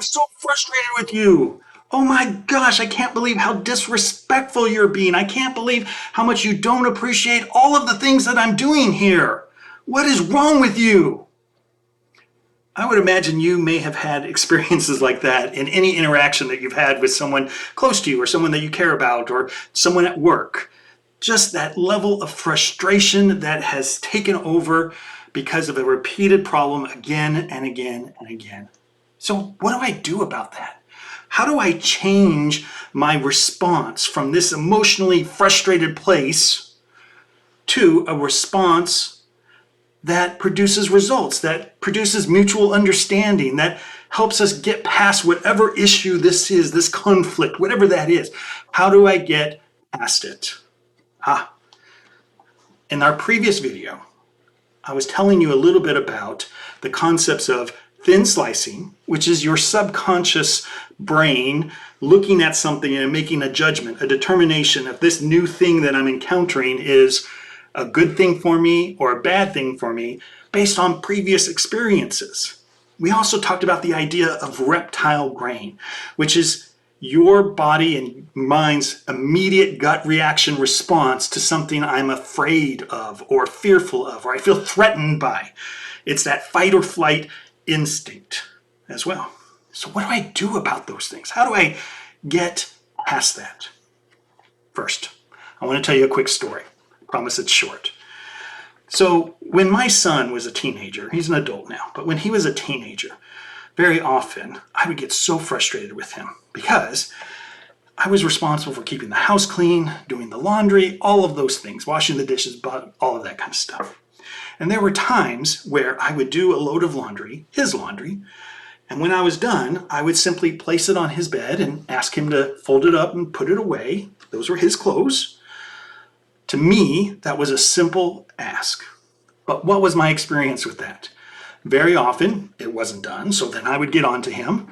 so frustrated with you. Oh my gosh, I can't believe how disrespectful you're being. I can't believe how much you don't appreciate all of the things that I'm doing here. What is wrong with you? I would imagine you may have had experiences like that in any interaction that you've had with someone close to you or someone that you care about or someone at work. Just that level of frustration that has taken over because of a repeated problem again and again and again. So what do I do about that? How do I change my response from this emotionally frustrated place to a response that produces results, that produces mutual understanding, that helps us get past whatever issue this is, this conflict, whatever that is? How do I get past it? In our previous video, I was telling you a little bit about the concepts of thin slicing, which is your subconscious brain looking at something and making a judgment, a determination if this new thing that I'm encountering is a good thing for me or a bad thing for me based on previous experiences. We also talked about the idea of reptile brain, which is your body and mind's immediate gut reaction response to something I'm afraid of or fearful of or I feel threatened by. It's that fight or flight instinct as well. So what do I do about those things? How do I get past that? First, I want to tell you a quick story. I promise it's short. So when my son was a teenager, he's an adult now, but when he was a teenager, very often I would get so frustrated with him because I was responsible for keeping the house clean, doing the laundry, all of those things, washing the dishes, all of that kind of stuff. And there were times where I would do a load of laundry, his laundry, and when I was done, I would simply place it on his bed and ask him to fold it up and put it away. Those were his clothes. To me, that was a simple ask. But what was my experience with that? Very often it wasn't done, so then I would get onto him,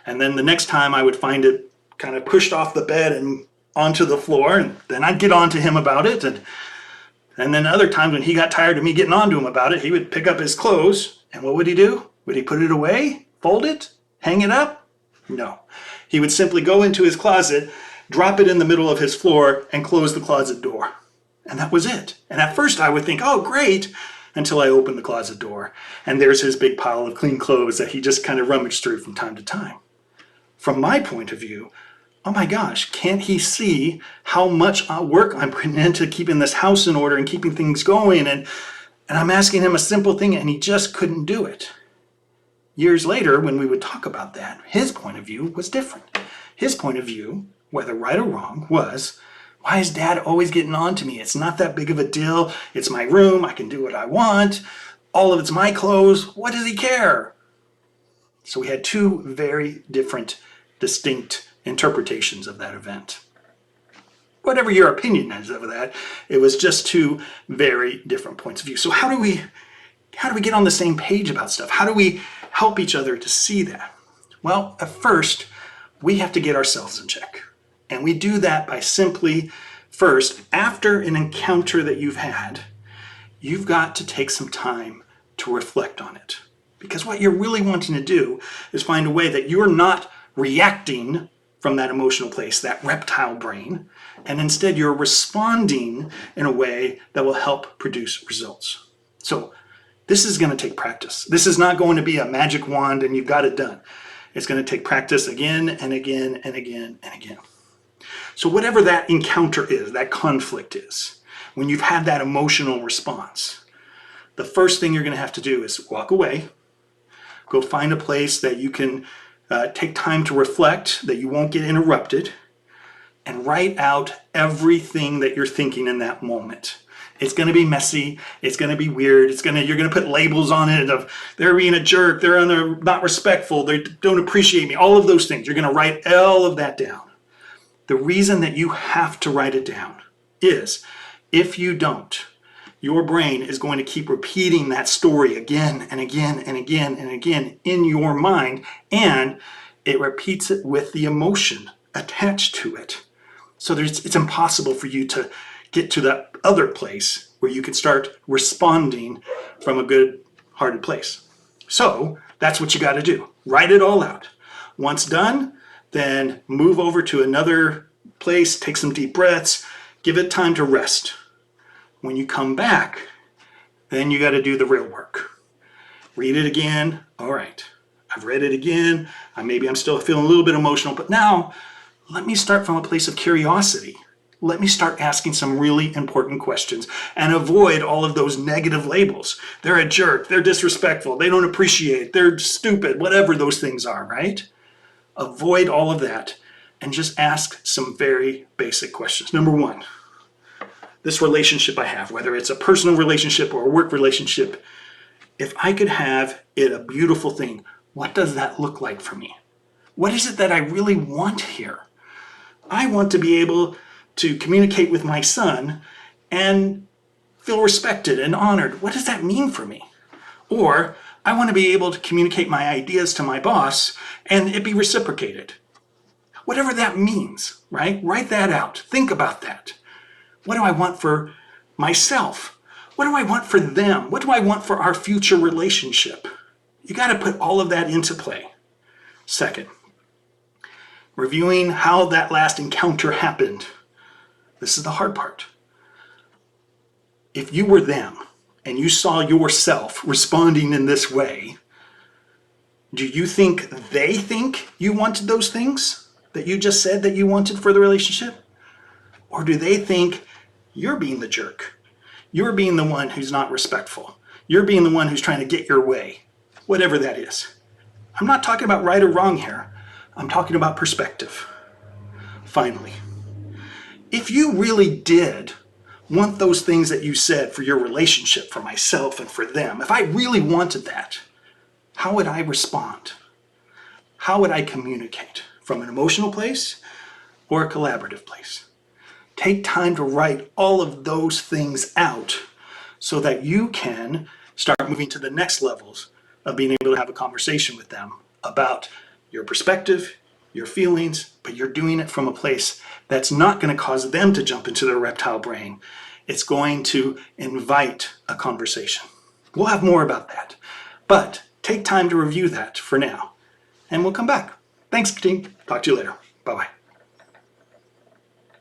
and then the next time I would find it kind of pushed off the bed and onto the floor, and then I'd get onto him about it, and then other times when he got tired of me getting onto him about it, he would pick up his clothes, and what would he do? Would he put it away, fold it, hang it up? No. He would simply go into his closet, drop it in the middle of his floor, and close the closet door. And that was it. And at first I would think, oh, great, until I opened the closet door. And there's his big pile of clean clothes that he just kind of rummaged through from time to time. From my point of view, oh my gosh, can't he see how much work I'm putting into keeping this house in order and keeping things going? And I'm asking him a simple thing and he just couldn't do it. Years later, when we would talk about that, his point of view was different. His point of view, whether right or wrong, was, why is Dad always getting on to me? It's not that big of a deal. It's my room. I can do what I want. All of it's my clothes. What does he care? So we had two very different, distinct interpretations of that event. Whatever your opinion is of that, it was just two very different points of view. So how do we get on the same page about stuff? How do we help each other to see that? Well, at first, we have to get ourselves in check. And we do that by simply, first, after an encounter that you've had, you've got to take some time to reflect on it. Because what you're really wanting to do is find a way that you're not reacting from that emotional place, that reptile brain, and instead you're responding in a way that will help produce results. So this is going to take practice. This is not going to be a magic wand and you've got it done. It's going to take practice again and again and again and again. So whatever that encounter is, that conflict is, when you've had that emotional response, the first thing you're going to have to do is walk away, go find a place that you can take time to reflect, that you won't get interrupted, and write out everything that you're thinking in that moment. It's going to be messy. It's going to be weird. You're going to put labels on it of they're being a jerk, they're not respectful, they don't appreciate me, all of those things. You're going to write all of that down. The reason that you have to write it down is if you don't, your brain is going to keep repeating that story again and again and again and again in your mind, and it repeats it with the emotion attached to it. So it's impossible for you to get to that other place where you can start responding from a good-hearted place. So that's what you got to do. Write it all out. Once done, then move over to another place, take some deep breaths, give it time to rest. When you come back, then you got to do the real work. Read it again. All right, I've read it again. Maybe I'm still feeling a little bit emotional, but now let me start from a place of curiosity. Let me start asking some really important questions and avoid all of those negative labels. They're a jerk, they're disrespectful, they don't appreciate, they're stupid, whatever those things are, right? Avoid all of that and just ask some very basic questions. Number one, this relationship I have, whether it's a personal relationship or a work relationship, if I could have it a beautiful thing, what does that look like for me? What is it that I really want here? I want to be able to communicate with my son and feel respected and honored. What does that mean for me? Or I want to be able to communicate my ideas to my boss and it be reciprocated. Whatever that means, right? Write that out. Think about that. What do I want for myself? What do I want for them? What do I want for our future relationship? You got to put all of that into play. Second, reviewing how that last encounter happened. This is the hard part. If you were them and you saw yourself responding in this way, do you think they think you wanted those things that you just said that you wanted for the relationship? Or do they think you're being the jerk? You're being the one who's not respectful. You're being the one who's trying to get your way, whatever that is. I'm not talking about right or wrong here. I'm talking about perspective. Finally, if you really did want those things that you said for your relationship, for myself and for them, if I really wanted that, how would I respond? How would I communicate? From an emotional place or a collaborative place? Take time to write all of those things out so that you can start moving to the next levels of being able to have a conversation with them about your perspective, your feelings, but you're doing it from a place that's not going to cause them to jump into their reptile brain. It's going to invite a conversation. We'll have more about that, but take time to review that for now, and we'll come back. Thanks, team. Talk to you later. Bye-bye.